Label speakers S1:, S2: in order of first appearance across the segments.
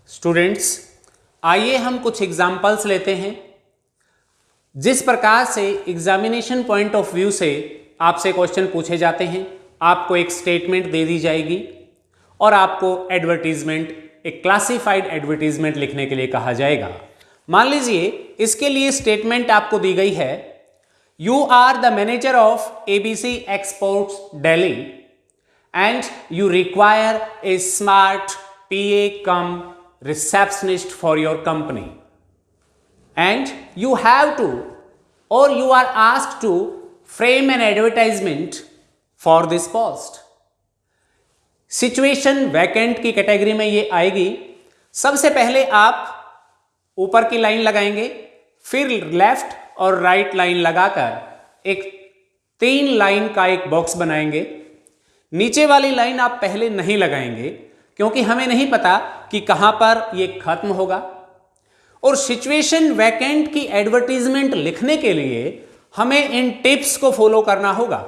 S1: Students, आइए हम कुछ एग्जाम्पल्स लेते हैं। जिस प्रकार से एग्जामिनेशन पॉइंट ऑफ व्यू से आपसे क्वेश्चन पूछे जाते हैं, आपको एक स्टेटमेंट दे दी जाएगी और आपको एडवर्टीजमेंट, एक क्लासिफाइड एडवर्टीजमेंट लिखने के लिए कहा जाएगा। मान लीजिए इसके लिए स्टेटमेंट आपको दी गई है, you are the manager of ABC exports Delhi and you require a smart PA cum receptionist for your company, and you have to or you are asked to frame an advertisement for this post. Situation vacant की category में ये आएगी। सबसे पहले आप ऊपर की line लगाएंगे, फिर लेफ्ट और राइट लाइन लगाकर एक 3 लाइन का एक बॉक्स बनाएंगे। नीचे वाली लाइन आप पहले नहीं लगाएंगे क्योंकि हमें नहीं पता कि कहां पर यह खत्म होगा। और सिचुएशन वैकेंट की एडवर्टीजमेंट लिखने के लिए हमें इन टिप्स को फॉलो करना होगा।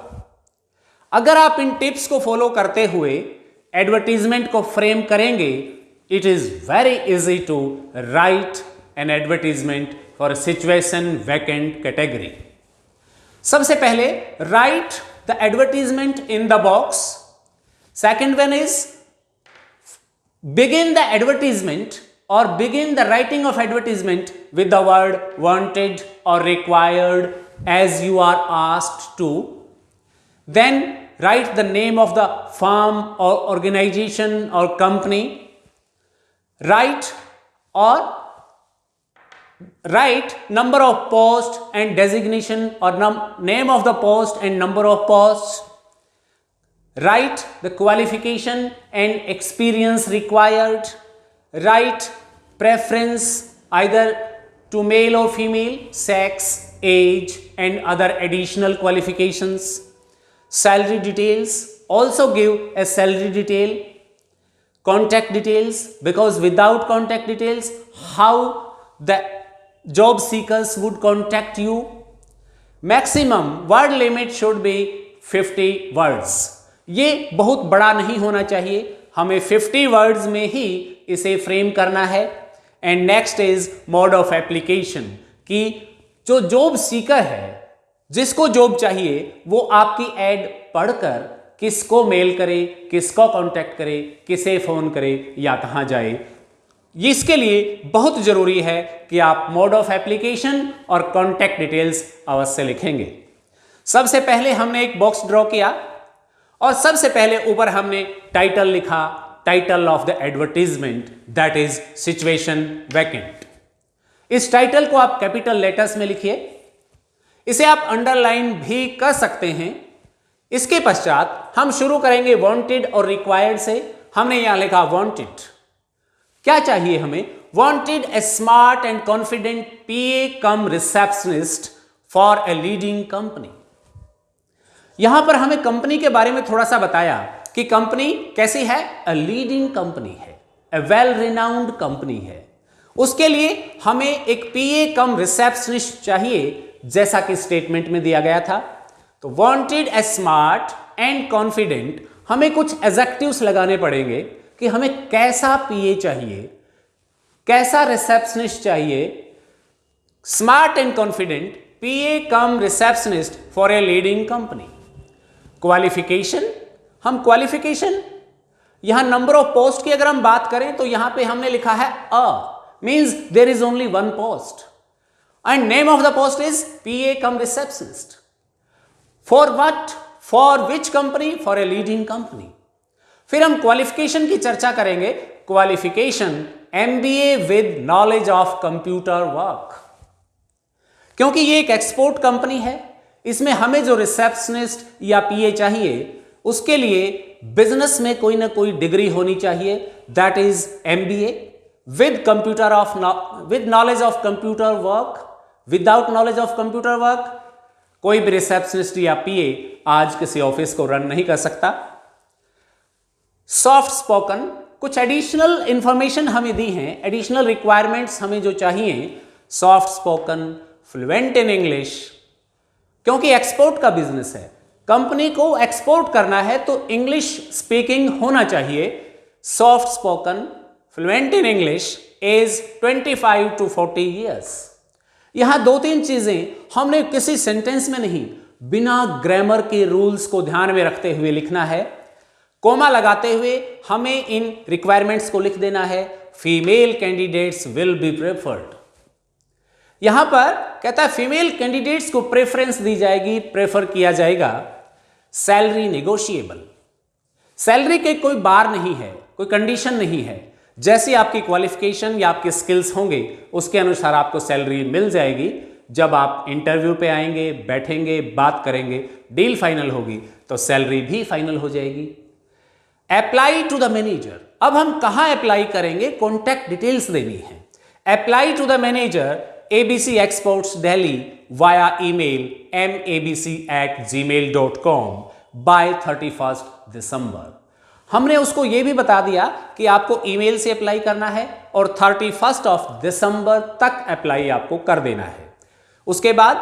S1: अगर आप इन टिप्स को फॉलो करते हुए एडवर्टीजमेंट को फ्रेम करेंगे, it is very easy to write an advertisement for situation vacant category. सबसे पहले write the advertisement in the box. Second one is begin the advertisement or begin the writing of advertisement with the word wanted or required as you are asked to. Then write the name of the firm or organization or company. Write number of post and designation or name of the post and number of posts. Write the qualification and experience required. Write preference either to male or female, sex, age and other additional qualifications. Salary details, also give a salary detail. Contact details, because without contact details, how the job seekers would contact you. Maximum word limit should be 50 words. ये बहुत बड़ा नहीं होना चाहिए, हमें 50 words में ही इसे frame करना है। And next is mode of application, कि जो जॉब सीकर है, जिसको जॉब चाहिए, वो आपकी एड पढ़कर किसको मेल करे, किसको कांटेक्ट करे, किसे फोन करे या कहां जाए। इसके लिए बहुत जरूरी है कि आप मोड ऑफ एप्लीकेशन और कांटेक्ट डिटेल्स अवश्य लिखेंगे। सबसे पहले हमने एक बॉक्स ड्रॉ किया और सबसे पहले ऊपर हमने टाइटल लिखा, title of the advertisement, that is situation vacant. इस टाइटल को आप कैपिटल लेटर्स में लिखिए, इसे आप अंडरलाइन भी कर सकते हैं। इसके पश्चात हम शुरू करेंगे वांटेड और रिक्वायर्ड से। हमने यहां लिखा वांटेड, क्या चाहिए हमें? Wanted A smart and confident PA cum receptionist for a leading company. यहां पर हमें कंपनी के बारे में थोड़ा सा बताया कि कंपनी कैसी है, अ लीडिंग कंपनी है, अ वेल रिनाउंड कंपनी है। उसके लिए हमें एक PA कम रिसेप्शनिस्ट चाहिए, जैसा कि स्टेटमेंट में दिया गया था। तो wanted A smart and confident, हमें कुछ एडजेक्टिव्स लगाने पड़ेंगे कि हमें कैसा PA चाहिए, कैसा रिसेप्शनिस्ट चाहिए। Smart and confident PA cum receptionist for a leading company. Qualification, हम क्वालिफिकेशन, यहां नंबर ऑफ पोस्ट की अगर हम बात करें तो यहां पे हमने लिखा है means there is only 1 post and name of the post is PA cum receptionist. For what, for which company? For a leading company. फिर हम क्वालिफिकेशन की चर्चा करेंगे। Qualification MBA with knowledge of computer work, क्योंकि ये एक export company है, इसमें हमें जो रिसेप्शनिस्ट या PA चाहिए उसके लिए बिजनेस में कोई ना कोई डिग्री होनी चाहिए, that is MBA with knowledge of computer work. Without knowledge of computer work कोई भी रिसेप्शनिस्ट या PA आज किसी ऑफिस को रन नहीं कर सकता। सॉफ्ट स्पोकन, कुछ एडिशनल इंफॉर्मेशन हमें दी हैं, एडिशनल रिक्वायरमेंट्स हमें जो चाहिए, soft spoken, fluent in English, क्योंकि एक्सपोर्ट का बिजनेस है, कंपनी को एक्सपोर्ट करना है तो इंग्लिश स्पीकिंग होना चाहिए। Soft spoken, fluent in English, age 25 to 40 years। यहां दो तीन चीजें हमने किसी सेंटेंस में नहीं, बिना ग्रामर के रूल्स को ध्यान में रखते हुए लिखना है। कोमा लगाते हुए हमें इन रिक्वायरमेंट्स को लिख देना है। Female candidates will be preferred. यहां पर कहता है फीमेल कैंडिडेट्स को प्रेफरेंस दी जाएगी, प्रेफर किया जाएगा। सैलरी नेगोशिएबल, सैलरी के कोई बार नहीं है, कोई कंडीशन नहीं है। जैसी आपकी क्वालिफिकेशन या आपके स्किल्स होंगे उसके अनुसार आपको सैलरी मिल जाएगी। जब आप इंटरव्यू पे आएंगे, बैठेंगे, बात करेंगे, डील फाइनल होगी तो सैलरी भी फाइनल हो जाएगी। अप्लाई टू द मैनेजर, अब हम कहां अप्लाई करेंगे, कॉन्टैक्ट डिटेल्स देनी है। Apply to the manager ABC Exports Delhi via email mabc@gmail.com by 31st December। हमने उसको ये भी बता दिया कि आपको ईमेल से अप्लाई करना है और 31st of December तक अप्लाई आपको कर देना है। उसके बाद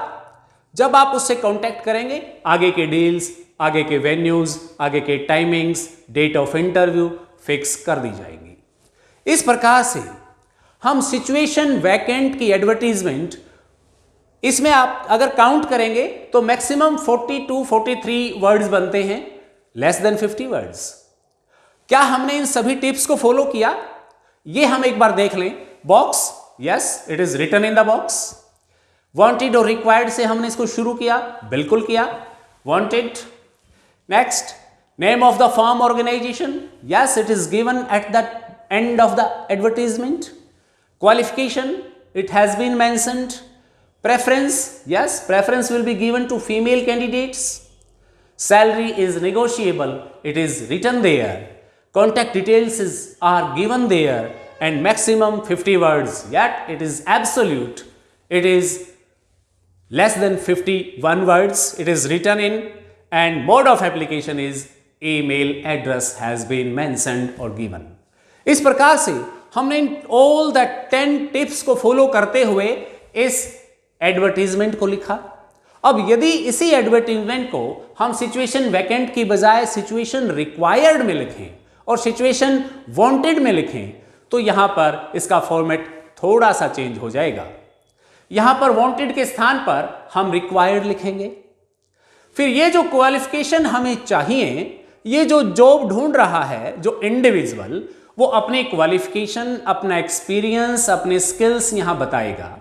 S1: जब आप उससे कांटेक्ट करेंगे, आगे के डील्स, आगे के वेन्यूज, आगे के timings, date of interview fix कर दी जाएगी। इस प्रकार से हम सिचुएशन वैकेंट की एडवर्टीजमेंट, इसमें आप अगर काउंट करेंगे तो मैक्सिमम 42 43 वर्ड्स बनते हैं, लेस देन 50 वर्ड्स। क्या हमने इन सभी टिप्स को फॉलो किया, ये हम एक बार देख लें। Box, yes it is written in the box. Wanted और रिक्वायर्ड से हमने इसको शुरू किया, बिल्कुल किया, wanted. Next, name of the firm organization, yes it is given at the end of the advertisement. Qualification, it has been mentioned. Preference, yes, preference will be given to female candidates. Salary is negotiable, it is written there. Contact details are given there and maximum 50 words, yet it is absolute. It is less than 51 words, it is written in, and mode of application is email address has been mentioned or given. इस प्रकार से हमने all the 10 tips को follow करते हुए इस advertisement को लिखा। अब यदि इसी एडवर्टीजमेंट को हम सिचुएशन वैकेंट की बजाय सिचुएशन रिक्वायर्ड में लिखें और सिचुएशन वांटेड में लिखें तो यहां पर इसका फॉर्मेट थोड़ा सा चेंज हो जाएगा। यहां पर वांटेड के स्थान पर हम रिक्वायर्ड लिखेंगे। फिर ये जो क्वालिफिकेशन हमें चाहिए, ये जो जॉब ढूंढ रहा है जो इंडिविजुअल, वो अपने क्वालिफिकेशन, अपना एक्सपीरियंस, अपने स्किल्स यहां बताएगा।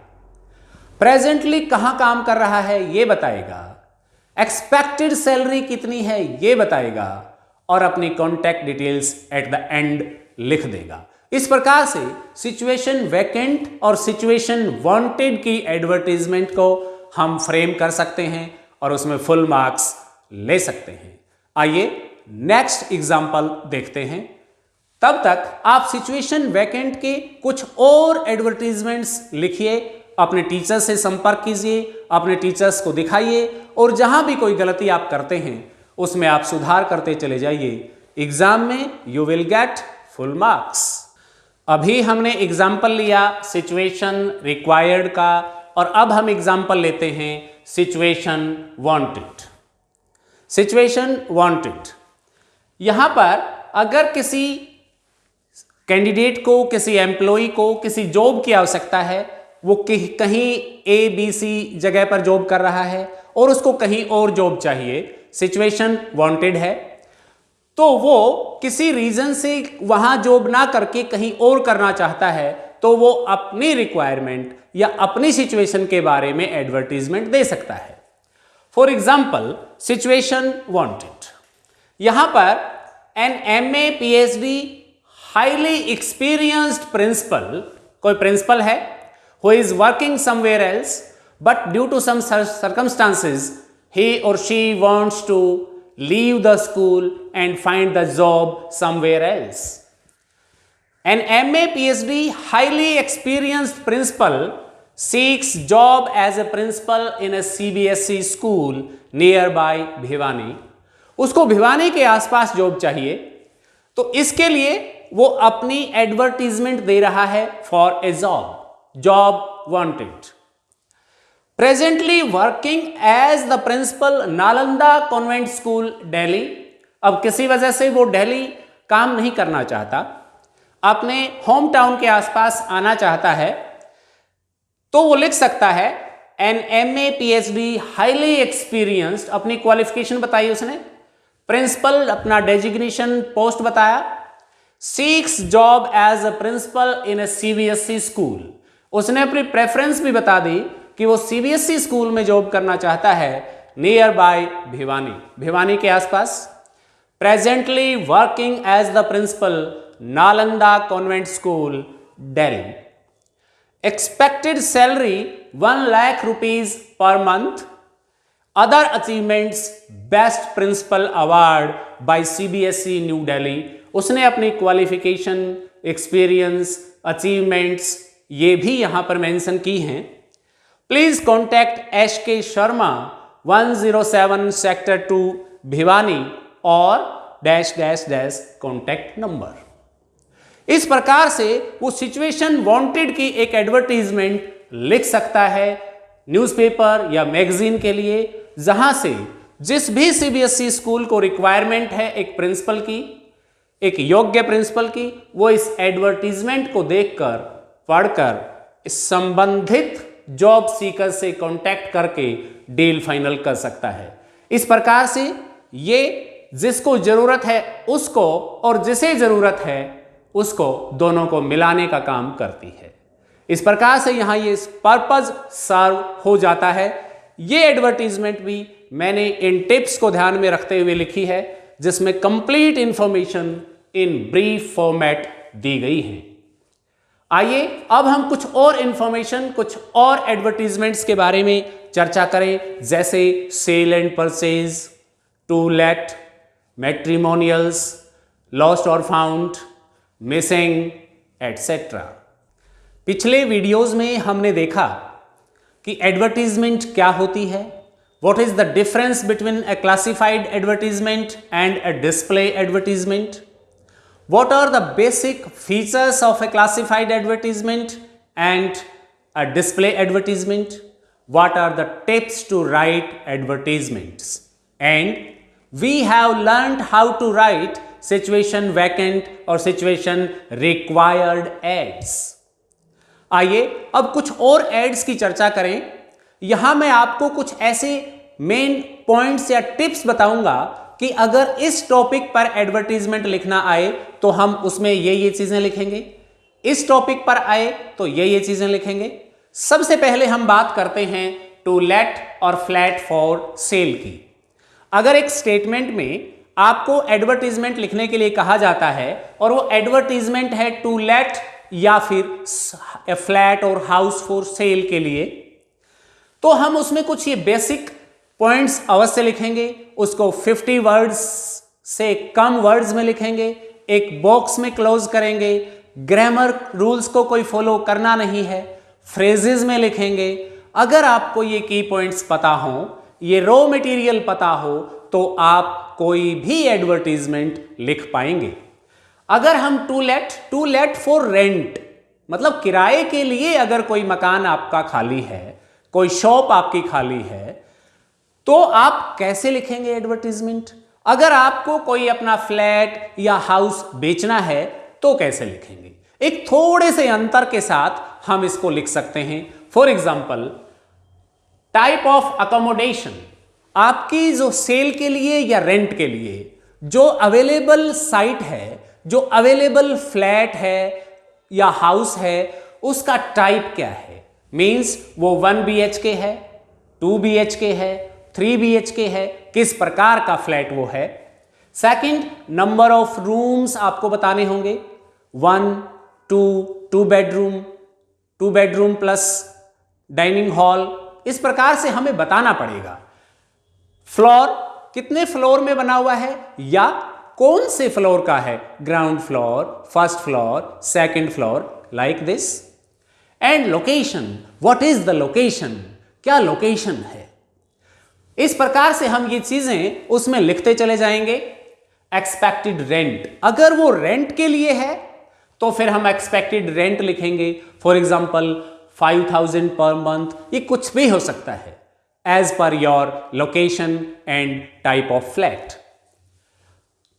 S1: प्रेजेंटली कहां काम कर रहा है ये बताएगा, एक्सपेक्टेड सैलरी कितनी है ये बताएगा और अपनी contact details eight the and लिख देगा। इस प्रकार से सिचुएशन वैकेंट और सिचुएशन वांटेड की एडवर्टीजमेंट को हम फ्रेम कर सकते हैं और उसमें फुल मार्क्स ले सकते हैं। आइए नेक्स्ट एग्जांपल देखते हैं। तब तक आप सिचुएशन वैकेंट के कुछ और एडवर्टीजमेंट्स लिखिए, अपने टीचर से संपर्क कीजिए, अपने टीचर्स को दिखाइए और जहां भी कोई गलती आप करते हैं उसमें आप सुधार करते चले जाइए। एग्जाम में you will get full marks. अभी हमने एग्जाम्पल लिया सिचुएशन रिक्वायर्ड का और अब हम एग्जाम्पल लेते हैं सिचुएशन वांटेड। सिचुएशन वांटेड, यहां पर अगर किसी कैंडिडेट को, किसी एम्प्लॉय को किसी जॉब की आवश्यकता है, वो कहीं ABC जगह पर जॉब कर रहा है और उसको कहीं और जॉब चाहिए, सिचुएशन वांटेड है, तो वो किसी रीजन से वहां जॉब ना करके कहीं और करना चाहता है तो वो अपनी रिक्वायरमेंट या अपनी सिचुएशन के बारे में एडवर्टीजमेंट दे सकता है। फॉर एग्जाम्पल सिचुएशन वांटेड, यहां पर an MA PhD highly experienced principal, कोई प्रिंसिपल है, who is working somewhere else but due to some circumstances he or she wants to leave the school and find the job somewhere else. An MA PhD highly experienced principal seeks job as a principal in a CBSE school nearby Bhiwani. उसको भिवानी के आसपास job चाहिए, तो इसके लिए वो अपनी advertisement दे रहा है for a job wanted. Presently working as the principal Nalanda convent school Delhi. अब किसी वजह से वो दिल्ली काम नहीं करना चाहता, अपने होम टाउन के आसपास आना चाहता है तो वो लिख सकता है an MA PhD highly experienced, अपनी क्वालिफिकेशन बताई उसने, प्रिंसिपल अपना डेजिग्नेशन पोस्ट बताया, seeks job as a principal in a CBSE school, उसने अपनी प्रेफरेंस भी बता दी कि वो CBSE स्कूल में जॉब करना चाहता है नियर बाय भिवानी, भिवानी के आसपास, presently working as the principal Nalanda convent school Delhi, expected salary 1 lakh rupees per month, other achievements best principal award by CBSE new Delhi. उसने अपनी क्वालिफिकेशन, एक्सपीरियंस, अचीवमेंट्स ये भी यहां पर मेंशन की हैं। Please contact HK Sharma 107 sector 2 Bhiwani और dash dash dash contact number. इस प्रकार से वो सिचुएशन वांटेड की एक एडवर्टीजमेंट लिख सकता है न्यूज़पेपर या मैगजीन के लिए, जहां से जिस भी CBSE स्कूल को रिक्वायरमेंट है एक प्रिंसिपल की, एक योग्य प्रिंसिपल की, वो इस एडवर्टीजमेंट को देखकर, पढ़कर इस संबंधित जॉब सीकर से कांटेक्ट करके डील फाइनल कर सकता है। इस प्रकार से ये जिसको जरूरत है उसको और जिसे जरूरत है उसको, दोनों को मिलाने का काम करती है। इस प्रकार से यहां ये पर्पज सर्व हो जाता है। ये एडवर्टीजमेंट भी मैंने इन टिप्स को ध्यान में रखते हुए लिखी है, जिसमें complete information in brief format दी गई है। आइए अब हम कुछ और इंफॉर्मेशन, कुछ और एडवर्टीजमेंट्स के बारे में चर्चा करें, जैसे sale and purchase, to let, matrimonials, lost और फाउंड, मिसिंग एटसेट्रा। पिछले वीडियोस में हमने देखा कि एडवर्टीजमेंट क्या होती है, what is the difference between a classified advertisement and a display advertisement, what are the basic features of a classified advertisement and a display advertisement, what are the tips to write advertisements, and we have learned how to write situation vacant और situation required ads. आइए अब कुछ और ads की चर्चा करें। यहां मैं आपको कुछ ऐसे मेन पॉइंट्स या टिप्स बताऊंगा कि अगर इस टॉपिक पर एडवर्टीजमेंट लिखना आए तो हम उसमें ये चीजें लिखेंगे, इस टॉपिक पर आए तो ये चीजें लिखेंगे। सबसे पहले हम बात करते हैं टू लेट और फ्लैट फॉर सेल की। अगर एक स्टेटमेंट में आपको एडवर्टीजमेंट लिखने के लिए कहा जाता है और वो एडवर्टीजमेंट है टू लेट या फिर फ्लैट और हाउस फॉर सेल के लिए, तो हम उसमें कुछ ये बेसिक पॉइंट्स अवश्य लिखेंगे। उसको 50 वर्ड्स से कम वर्ड्स में लिखेंगे, एक बॉक्स में क्लोज करेंगे, ग्रामर रूल्स को कोई फॉलो करना नहीं है, फ्रेजेस में लिखेंगे। अगर आपको ये की पॉइंट्स पता हो, ये रॉ मटेरियल पता हो, तो आप कोई भी एडवर्टीजमेंट लिख पाएंगे। अगर हम टू लेट फॉर रेंट, मतलब किराए के लिए अगर कोई मकान आपका खाली है, कोई शॉप आपकी खाली है, तो आप कैसे लिखेंगे एडवर्टीजमेंट? अगर आपको कोई अपना फ्लैट या हाउस बेचना है तो कैसे लिखेंगे? एक थोड़े से अंतर के साथ हम इसको लिख सकते हैं। For example, type of accommodation, आपकी जो सेल के लिए या रेंट के लिए जो अवेलेबल साइट है, जो अवेलेबल फ्लैट है या हाउस है, उसका टाइप क्या है? मींस वो 1 BHK है, 2 BHK है, 3 BHK है, किस प्रकार का फ्लैट वो है। सेकंड, नंबर ऑफ रूम्स आपको बताने होंगे, 1, 2 bedroom, 2 bedroom plus dining hall, इस प्रकार से हमें बताना पड़ेगा। फ्लोर, कितने फ्लोर में बना हुआ है या कौन से फ्लोर का है, ground floor, first floor, second floor, like this. And location, what is the location, क्या लोकेशन है। इस प्रकार से हम ये चीजें उसमें लिखते चले जाएंगे। एक्सपेक्टेड रेंट, अगर वो रेंट के लिए है तो फिर हम एक्सपेक्टेड रेंट लिखेंगे। फॉर एग्जाम्पल 5000 पर मंथ, ये कुछ भी हो सकता है, as per your location and type of flat.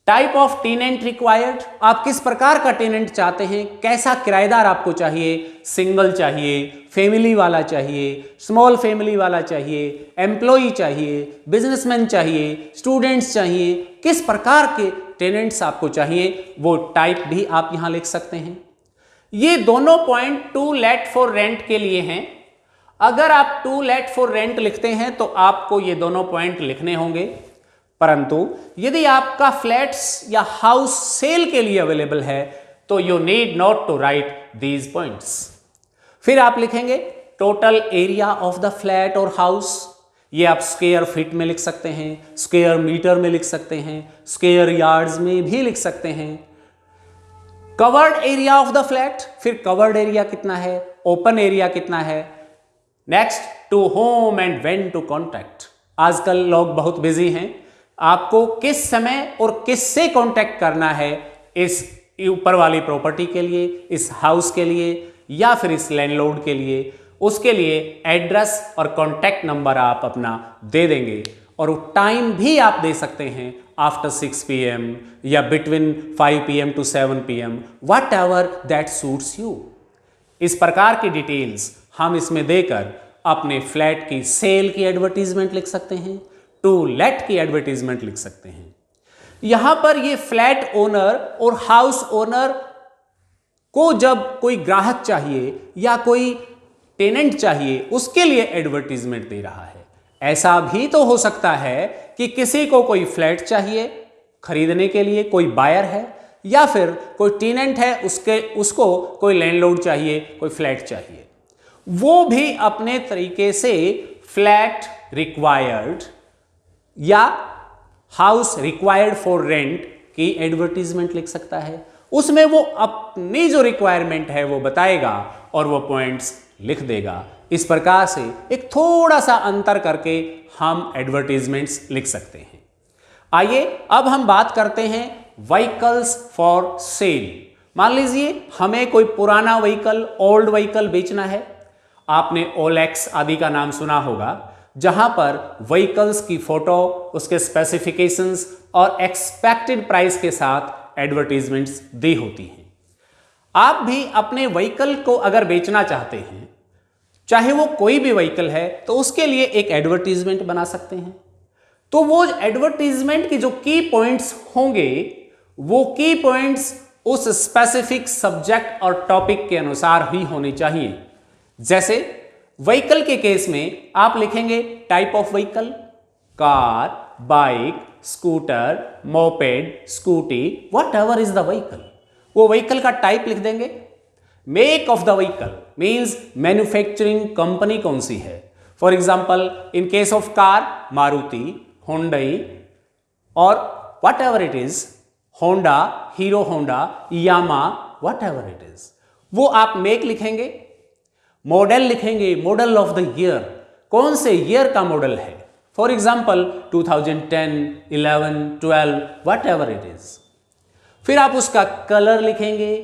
S1: Type of tenant required, आप किस प्रकार का टेनेंट चाहते हैं, कैसा किराएदार आपको चाहिए, सिंगल चाहिए, फैमिली वाला चाहिए, स्मॉल फैमिली वाला चाहिए, एम्प्लॉई चाहिए, बिजनेसमैन चाहिए, स्टूडेंट्स चाहिए, किस प्रकार के टेनेंट्स आपको चाहिए, वो टाइप भी आप यहां लिख सकते हैं। ये दोनों point to let for rent के लिए हैं। अगर आप टू लेट फॉर रेंट लिखते हैं तो आपको ये दोनों पॉइंट लिखने होंगे, परंतु यदि आपका फ्लैट्स या हाउस सेल के लिए अवेलेबल है तो you need not to write these points. फिर आप लिखेंगे total area of the flat और हाउस, ये आप स्क्वायर फीट में लिख सकते हैं, स्क्वायर मीटर में लिख सकते हैं, स्क्वायर यार्ड्स में भी लिख सकते हैं। Covered area of the flat, फिर कवर्ड एरिया कितना है, ओपन एरिया कितना है। Next, to whom and when to contact, आजकल लोग बहुत बिजी हैं, आपको किस समय और किससे कांटेक्ट करना है इस ऊपर वाली प्रॉपर्टी के लिए, इस हाउस के लिए या फिर इस लैंडलॉर्ड के लिए, उसके लिए एड्रेस और कांटेक्ट नंबर आप अपना दे देंगे और टाइम भी आप दे सकते हैं आफ्टर 6 PM या between 5 PM to 7 PM, what ever that suits you. इस प्रकार की डिटेल्स हम इसमें देकर अपने फ्लैट की सेल की एडवर्टीजमेंट लिख सकते हैं, टू लेट की एडवर्टीजमेंट लिख सकते हैं। यहां पर ये फ्लैट ओनर और हाउस ओनर को जब कोई ग्राहक चाहिए या कोई टेनेंट चाहिए उसके लिए एडवर्टीजमेंट दे रहा है। ऐसा भी तो हो सकता है कि किसी को कोई फ्लैट चाहिए खरीदने के लिए, कोई बायर है, या फिर कोई टेनेंट है उसको कोई लैंडलॉर्ड चाहिए, कोई फ्लैट चाहिए, वो भी अपने तरीके से फ्लैट रिक्वायर्ड या हाउस रिक्वायर्ड फॉर रेंट की एडवर्टीजमेंट लिख सकता है। उसमें वो अपनी जो रिक्वायरमेंट है वो बताएगा और वो पॉइंट्स लिख देगा। इस प्रकार से एक थोड़ा सा अंतर करके हम एडवर्टीजमेंट्स लिख सकते हैं। आइए अब हम बात करते हैं व्हीकल्स फॉर सेल। मान लीजिए हमें कोई पुराना व्हीकल, ओल्ड व्हीकल बेचना है। आपने ओलेक्स आदि का नाम सुना होगा, जहां पर व्हीकल्स की फोटो, उसके स्पेसिफिकेशंस और एक्सपेक्टेड प्राइस के साथ एडवर्टीजमेंट्स दी होती हैं। आप भी अपने व्हीकल को अगर बेचना चाहते हैं, चाहे वो कोई भी व्हीकल है, तो उसके लिए एक एडवर्टीजमेंट बना सकते हैं। तो वो एडवर्टीजमेंट के जो की पॉइंट्स होंगे, वो की पॉइंट्स उस स्पेसिफिक सब्जेक्ट और टॉपिक के अनुसार ही होने चाहिए। जैसे व्हीकल के केस में आप लिखेंगे type of vehicle, car, bike, scooter, moped, scooty, whatever is the vehicle. वो व्हीकल का टाइप लिख देंगे। Make of the vehicle means manufacturing company कौन सी है। For example in case of car, Maruti, Hyundai और whatever it is, Honda, Hero Honda, Yamaha, whatever it is, वो आप मेक लिखेंगे। मॉडल लिखेंगे, मॉडल ऑफ द ईयर, कौन से ईयर का मॉडल है। For example 2010, 11, 12, what ever it is. फिर आप उसका कलर लिखेंगे,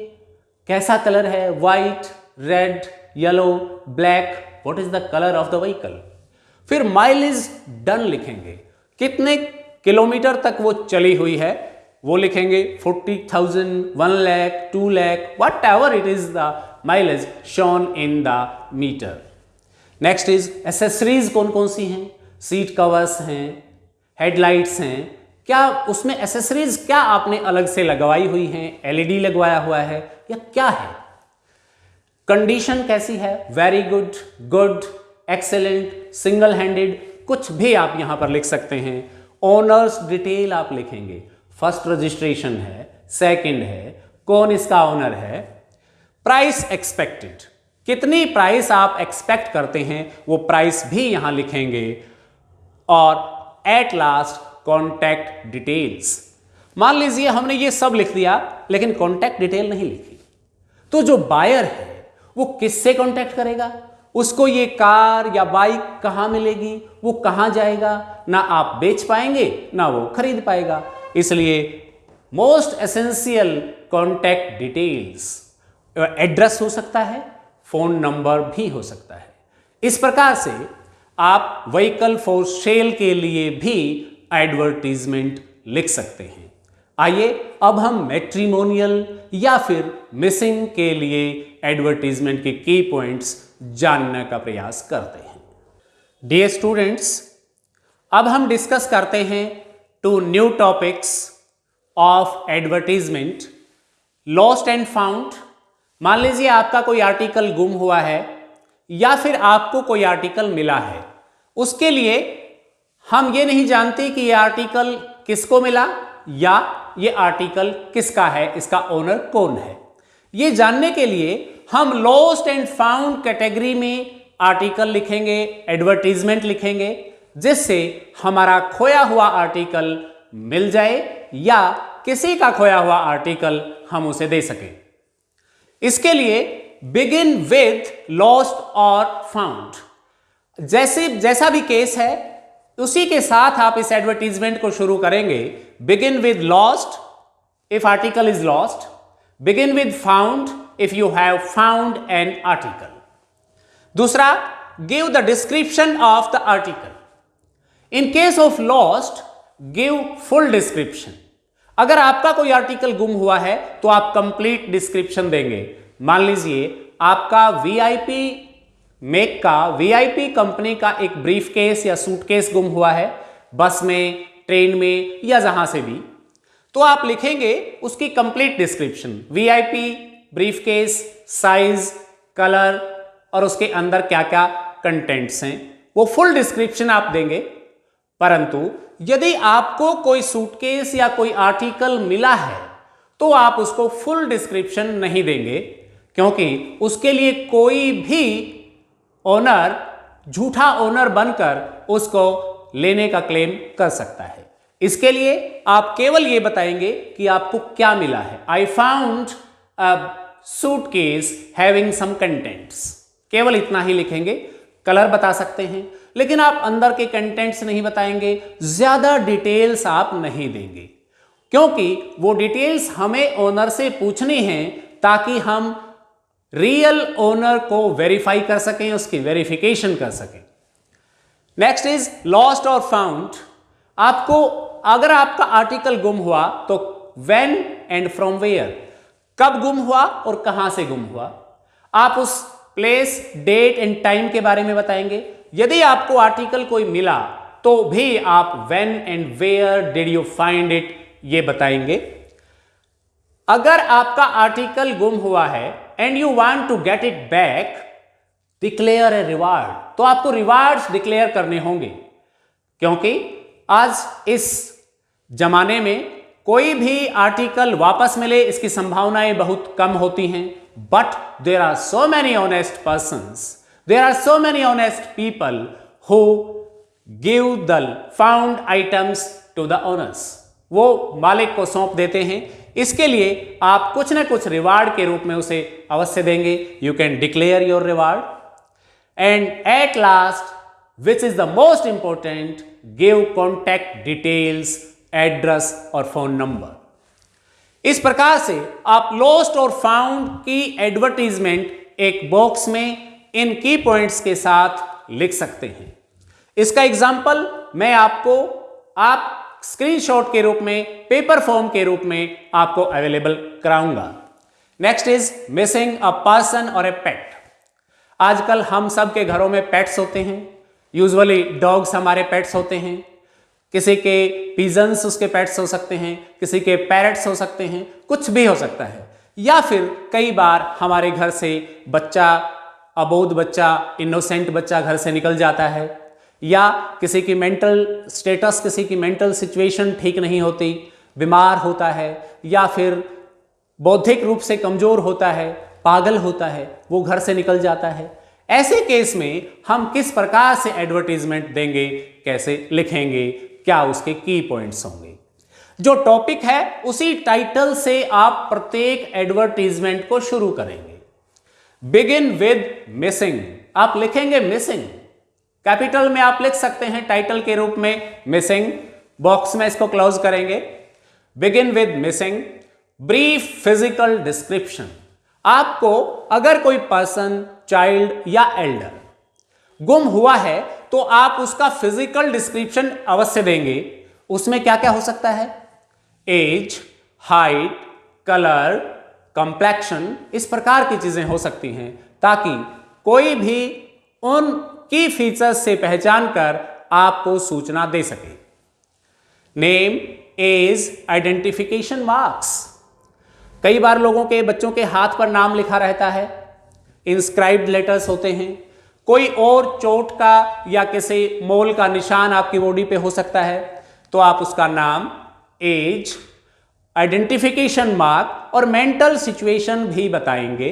S1: कैसा कलर है, white, red, yellow, black, what is the colour of the vehicle. फिर माइलेज डन लिखेंगे, कितने किलोमीटर तक वो चली हुई है वो लिखेंगे, 40,000, 1 lakh, 2 lakh, whatever it is the mileage shown in the meter. Next is accessories कौन कौन सी हैं, सीट कवर्स हैं, हेडलाइट्स हैं, क्या उसमें एसेसरीज क्या आपने अलग से लगवाई हुई हैं, एलईडी लगवाया हुआ है या क्या है। कंडीशन कैसी है, very good, good, excellent, single handed, कुछ भी आप यहां पर लिख सकते हैं। ओनर्स डिटेल आप लिखेंगे, फर्स्ट रजिस्ट्रेशन है, सेकंड है, कौन इसका ओनर है। प्राइस एक्सपेक्टेड, कितनी प्राइस आप एक्सपेक्ट करते हैं वो प्राइस भी यहां लिखेंगे। और एट लास्ट कॉन्टैक्ट डिटेल्स। मान लीजिए हमने ये सब लिख दिया लेकिन कॉन्टैक्ट डिटेल नहीं लिखी, तो जो बायर है वो किससे कॉन्टैक्ट करेगा, उसको ये कार या बाइक कहां मिलेगी, वो कहां जाएगा, ना आप बेच पाएंगे ना वो खरीद पाएगा। इसलिए most essential contact details, address हो सकता है, फोन नंबर भी हो सकता है। इस प्रकार से आप व्हीकल फॉर सेल के लिए भी एडवर्टीजमेंट लिख सकते हैं। आइए अब हम मैट्रिमोनियल या फिर मिसिंग के लिए एडवर्टीजमेंट के की पॉइंट्स जानने का प्रयास करते हैं। डियर स्टूडेंट्स, अब हम डिस्कस करते हैं two new topics of advertisement, lost and found. मान लीजिए आपका कोई आर्टिकल गुम हुआ है या फिर आपको कोई आर्टिकल मिला है, उसके लिए हम ये नहीं जानते कि ये आर्टिकल किसको मिला या ये आर्टिकल किसका है, इसका ओनर कौन है। ये जानने के लिए हम लॉस्ट एंड फाउंड कैटेगरी में आर्टिकल लिखेंगे, एडवर्टीजमेंट लिखेंगे, जिससे हमारा खोया हुआ आर्टिकल मिल जाए या किसी का खोया हुआ आर्टिकल हम उसे दे सकें। इसके लिए बिगिन विथ लॉस्ट और फाउंड, जैसा भी केस है उसी के साथ आप इस एडवर्टीजमेंट को शुरू करेंगे। Begin with lost if article is lost, begin with found if you have found an article. दूसरा, give the description of the article. In case of lost give full description. अगर आपका कोई आर्टिकल गुम हुआ है तो आप कंप्लीट डिस्क्रिप्शन देंगे। मान लीजिए आपका वीआईपी मेक का, वीआईपी कंपनी का एक ब्रीफ केस या सूटकेस गुम हुआ है, बस में, ट्रेन में या जहां से भी, तो आप लिखेंगे उसकी complete description, VIP brief case, size, colour और उसके अंदर क्या क्या कंटेंट्स हैं, वो फुल डिस्क्रिप्शन आप देंगे। परंतु यदि आपको कोई सूटकेस या कोई आर्टिकल मिला है तो आप उसको फुल डिस्क्रिप्शन नहीं देंगे, क्योंकि उसके लिए कोई भी ओनर झूठा ओनर बनकर उसको लेने का क्लेम कर सकता है। इसके लिए आप केवल ये बताएंगे कि आपको क्या मिला है। I found a suitcase having some contents, केवल इतना ही लिखेंगे। कलर बता सकते हैं, लेकिन आप अंदर के कंटेंट्स नहीं बताएंगे, ज्यादा डिटेल्स आप नहीं देंगे, क्योंकि वो डिटेल्स हमें ओनर से पूछनी है ताकि हम रियल ओनर को वेरीफाई कर सकें, उसकी वेरिफिकेशन कर सकें। नेक्स्ट इज लॉस्ट और फाउंड। आपको अगर आपका आर्टिकल गुम हुआ तो व्हेन एंड फ्रॉम वेयर, कब गुम हुआ और कहां से गुम हुआ, आप उस प्लेस, डेट एंड टाइम के बारे में बताएंगे। यदि आपको आर्टिकल कोई मिला तो भी आप when and where did you find it ये बताएंगे। अगर आपका आर्टिकल गुम हुआ है and you want to get it back, declare a reward, तो आपको रिवार्ड्स डिक्लेयर करने होंगे, क्योंकि आज इस जमाने में कोई भी आर्टिकल वापस मिले इसकी संभावनाएं बहुत कम होती हैं। But there are so many honest persons, there are so many honest people who give the found items to the owners, वो मालिक को सौंप देते हैं। इसके लिए आप कुछ ना कुछ रिवार्ड के रूप में उसे अवश्य देंगे। You can declare your reward and at last, which is the most important, give contact details, address और फोन नंबर। इस प्रकार से आप लॉस्ट और फाउंड की एडवर्टीजमेंट एक बॉक्स में इन की पॉइंट्स के साथ लिख सकते हैं। इसका एग्जाम्पल मैं आपको स्क्रीनशॉट के रूप में, पेपर फॉर्म के रूप में आपको अवेलेबल कराऊंगा। Next is missing a person और ए पेट। आजकल हम सब के घरों में पेट्स होते हैं, यूजुअली डॉग्स हमारे पेट्स होते हैं, किसी के पिजन्स उसके पेट्स हो सकते हैं, किसी के पैरट्स हो सकते हैं, कुछ भी हो सकता है। या फिर कई बार हमारे घर से बच्चा, अबोध बच्चा, इनोसेंट बच्चा घर से निकल जाता है, या किसी की मेंटल स्टेटस, किसी की मेंटल सिचुएशन ठीक नहीं होती, बीमार होता है, या फिर बौद्धिक रूप से कमजोर होता है, पागल होता है, वो घर से निकल जाता है। ऐसे केस में हम किस प्रकार से एडवर्टीजमेंट देंगे, कैसे लिखेंगे, क्या उसके की पॉइंट्स होंगे। जो टॉपिक है उसी टाइटल से आप प्रत्येक एडवर्टीजमेंट को शुरू करेंगे। बिगिन विद मिसिंग, आप लिखेंगे मिसिंग, कैपिटल में आप लिख सकते हैं टाइटल के रूप में मिसिंग, बॉक्स में इसको क्लोज करेंगे। Begin with missing, brief physical description. आपको अगर कोई पर्सन, चाइल्ड या एल्डर गुम हुआ है तो आप उसका फिजिकल डिस्क्रिप्शन अवश्य देंगे। उसमें क्या क्या हो सकता है? एज, हाइट, कलर, कंप्लेक्शन, इस प्रकार की चीजें हो सकती हैं ताकि कोई भी उन की फीचर्स से पहचान कर आपको सूचना दे सके। Name, age, identification marks. कई बार लोगों के बच्चों के हाथ पर नाम लिखा रहता है, इंस्क्राइब्ड लेटर्स होते हैं। कोई और चोट का या किसी मोल का निशान आपकी बॉडी पे हो सकता है, तो आप उसका नाम, एज, आइडेंटिफिकेशन मार्क और मेंटल सिचुएशन भी बताएंगे।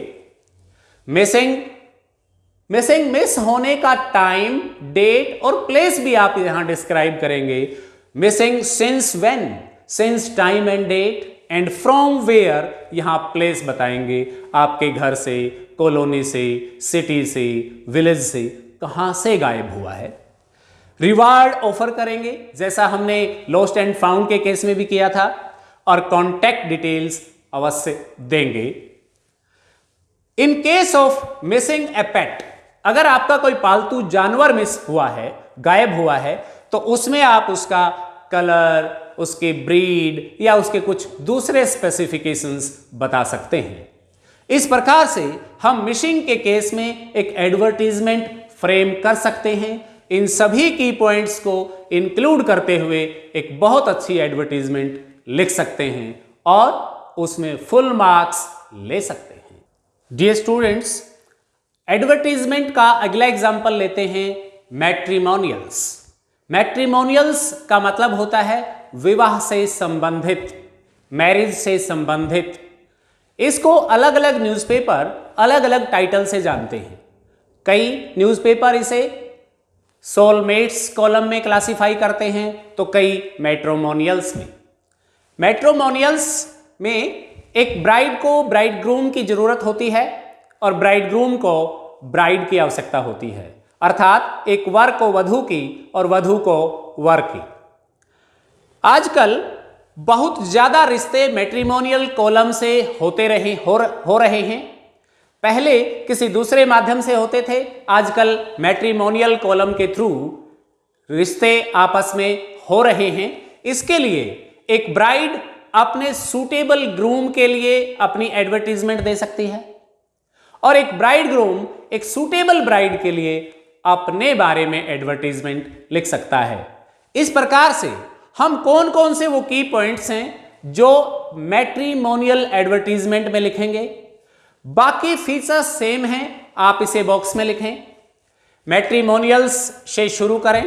S1: मिस होने का टाइम, डेट और प्लेस भी आप यहां डिस्क्राइब करेंगे। Missing since when, since time and date, and from where, यहां प्लेस बताएंगे। आपके घर से, कॉलोनी से, सिटी से, विलेज से कहां से गायब हुआ है। रिवार्ड ऑफर करेंगे जैसा हमने लॉस्ट एंड फाउंड के केस में भी किया था, और कॉन्टैक्ट डिटेल्स अवश्य देंगे। इन केस ऑफ मिसिंग ए पेट, अगर आपका कोई पालतू जानवर मिस हुआ है, गायब हुआ है, तो उसमें आप उसका कलर, उसकी ब्रीड या उसके कुछ दूसरे स्पेसिफिकेशंस बता सकते हैं। इस प्रकार से हम मिसिंग के केस में एक एडवर्टीजमेंट फ्रेम कर सकते हैं। इन सभी की पॉइंट्स को इंक्लूड करते हुए एक बहुत अच्छी एडवर्टीजमेंट लिख सकते हैं और उसमें फुल मार्क्स ले सकते हैं। डियर स्टूडेंट्स, एडवर्टीजमेंट का अगला एग्जांपल लेते हैं, मैट्रिमोनियल्स। मैट्रिमोनियल्स का मतलब होता है विवाह से संबंधित, मैरिज से संबंधित। इसको अलग अलग न्यूज़पेपर अलग अलग टाइटल से जानते हैं। कई न्यूज़पेपर इसे सोलमेट्स कॉलम में क्लासिफाई करते हैं, तो कई मैट्रिमोनियल्स में। मैट्रिमोनियल्स में एक ब्राइड को ब्राइड ग्रूम की जरूरत होती है और ब्राइड ग्रूम को ब्राइड की आवश्यकता होती है, अर्थात एक वर को वधू की और वधू को वर की। आजकल बहुत ज्यादा रिश्ते मैट्रिमोनियल कॉलम से हो रहे हैं। पहले किसी दूसरे माध्यम से होते थे, आजकल मैट्रिमोनियल कॉलम के थ्रू रिश्ते आपस में हो रहे हैं। इसके लिए एक ब्राइड अपने सूटेबल ग्रूम के लिए अपनी एडवर्टीजमेंट दे सकती है और एक ब्राइड ग्रूम एक सूटेबल ब्राइड के लिए अपने बारे में एडवर्टीजमेंट लिख सकता है। इस प्रकार से हम कौन कौन से वो की पॉइंट्स हैं जो मैट्रिमोनियल एडवर्टीजमेंट में लिखेंगे। बाकी फीचर्स सेम हैं, आप इसे बॉक्स में लिखें। मैट्रिमोनियल्स से शुरू करें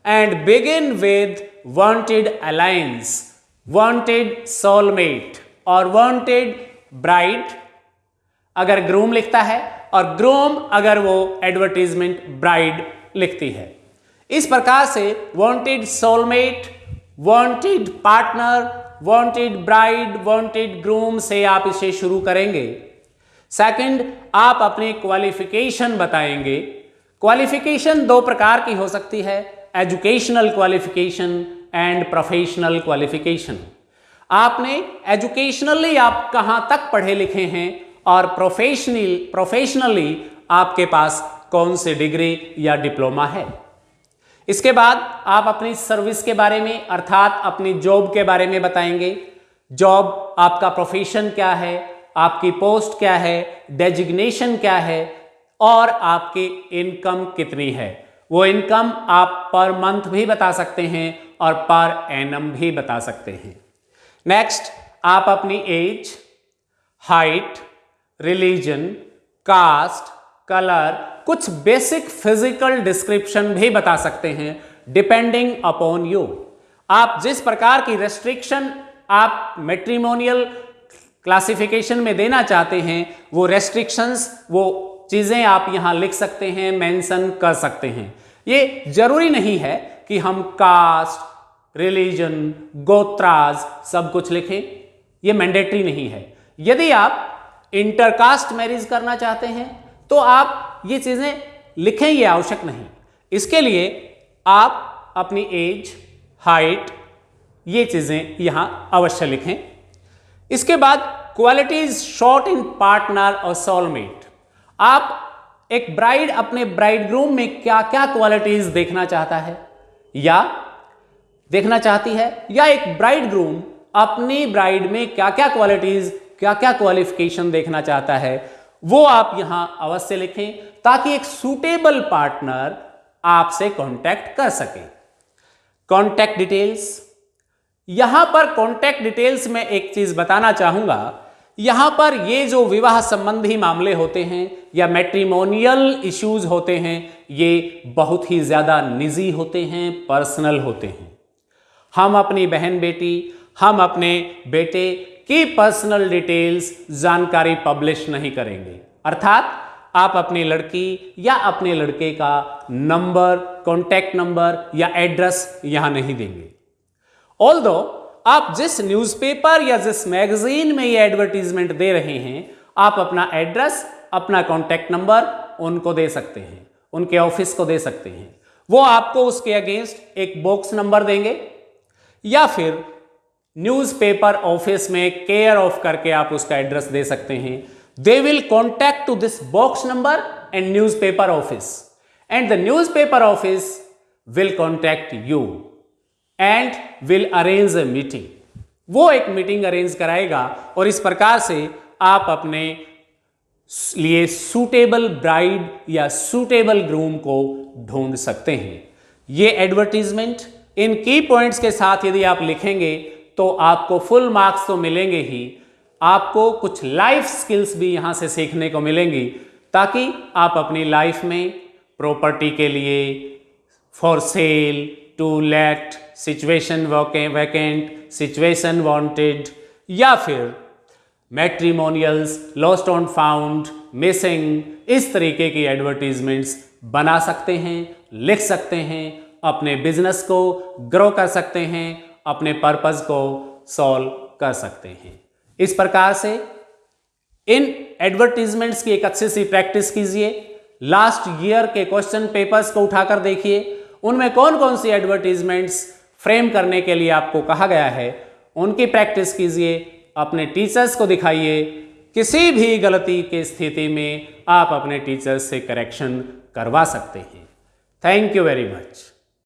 S1: and begin with wanted alliance, wanted soulmate और वांटेड ब्राइड अगर ग्रूम लिखता है, और ग्रूम अगर वो एडवर्टीजमेंट ब्राइड लिखती है। इस प्रकार से wanted soulmate, wanted partner, wanted bride, wanted groom से आप इसे शुरू करेंगे। सेकंड, आप अपनी क्वालिफिकेशन बताएंगे। क्वालिफिकेशन दो प्रकार की हो सकती है, educational qualification and professional qualification. आपने एजुकेशनली आप कहां तक पढ़े लिखे हैं और प्रोफेशनली आपके पास कौन सी डिग्री या डिप्लोमा है। इसके बाद आप अपनी सर्विस के बारे में अर्थात अपनी जॉब के बारे में बताएंगे। जॉब, आपका प्रोफेशन क्या है, आपकी पोस्ट क्या है, डेजिग्नेशन क्या है और आपकी इनकम कितनी है। वो इनकम आप पर मंथ भी बता सकते हैं और पर एनम भी बता सकते हैं। नेक्स्ट, आप अपनी age, height, religion, caste, colour, कुछ बेसिक फिजिकल डिस्क्रिप्शन भी बता सकते हैं डिपेंडिंग अपॉन यू। आप जिस प्रकार की रेस्ट्रिक्शन आप मैट्रिमोनियल क्लासिफिकेशन में देना चाहते हैं, वो रेस्ट्रिक्शंस, वो चीजें आप यहां लिख सकते हैं, मेंशन कर सकते हैं। ये जरूरी नहीं है कि हम कास्ट, रिलीजन, गोत्राज सब कुछ लिखें, ये मैंडेटरी नहीं है। यदि आप इंटरकास्ट मैरिज करना चाहते हैं तो आप ये चीजें लिखें, ये आवश्यक नहीं। इसके लिए आप अपनी एज, हाइट, ये चीजें यहां अवश्य लिखें। इसके बाद क्वालिटीज शॉर्ट इन पार्टनर और सोलमेट। आप एक ब्राइड अपने ब्राइड ग्रूम में क्या क्या क्वालिटीज देखना चाहता है या देखना चाहती है, या एक ब्राइड ग्रूम अपनी ब्राइड में क्या क्या क्वालिटीज, क्या क्या क्वालिफिकेशन देखना चाहता है, वो आप यहां अवश्य लिखें ताकि एक सूटेबल पार्टनर आपसे कांटेक्ट कर सके। कांटेक्ट डिटेल्स, यहां पर कांटेक्ट डिटेल्स में एक चीज बताना चाहूंगा, यहां पर ये जो विवाह संबंधी मामले होते हैं या मैट्रिमोनियल इश्यूज होते हैं, ये बहुत ही ज्यादा निजी होते हैं, पर्सनल होते हैं। हम अपनी बहन बेटी, हम अपने बेटे की पर्सनल डिटेल्स, जानकारी पब्लिश नहीं करेंगे। अर्थात आप अपनी लड़की या अपने लड़के का नंबर, कॉन्टैक्ट नंबर या एड्रेस यहां नहीं देंगे। ऑल्दो आप जिस न्यूज़पेपर या जिस मैगजीन में ये एडवर्टीजमेंट दे रहे हैं, आप अपना एड्रेस, अपना कॉन्टैक्ट नंबर उनको दे सकते हैं, उनके ऑफिस को दे सकते हैं। वो आपको उसके अगेंस्ट एक बॉक्स नंबर देंगे या फिर न्यूज़पेपर ऑफिस में केयर ऑफ करके आप उसका एड्रेस दे सकते हैं। They will contact to this box number and newspaper office and the newspaper office will contact you and will arrange a meeting. वो एक मीटिंग अरेंज कराएगा और इस प्रकार से आप अपने लिए सूटेबल ब्राइड या सूटेबल ग्रूम को ढूंढ सकते हैं। ये एडवर्टीजमेंट इन की पॉइंट्स के साथ यदि आप लिखेंगे तो आपको फुल मार्क्स तो मिलेंगे ही, आपको कुछ लाइफ स्किल्स भी यहां से सीखने को मिलेंगी ताकि आप अपनी लाइफ में प्रॉपर्टी के लिए, for sale, to let, situation vacant, situation wanted या फिर matrimonials, lost on found, missing, इस तरीके की एडवर्टीजमेंट्स बना सकते हैं, लिख सकते हैं, अपने बिजनेस को ग्रो कर सकते हैं, अपने पर्पस को सॉल्व कर सकते हैं। इस प्रकार से इन एडवर्टीजमेंट्स की एक अच्छी सी प्रैक्टिस कीजिए। लास्ट ईयर के क्वेश्चन पेपर्स को उठाकर देखिए, उनमें कौन कौन सी एडवर्टीजमेंट्स फ्रेम करने के लिए आपको कहा गया है, उनकी प्रैक्टिस कीजिए, अपने टीचर्स को दिखाइए। किसी भी गलती की स्थिति में आप अपने टीचर्स से करेक्शन करवा सकते हैं। Thank you very much.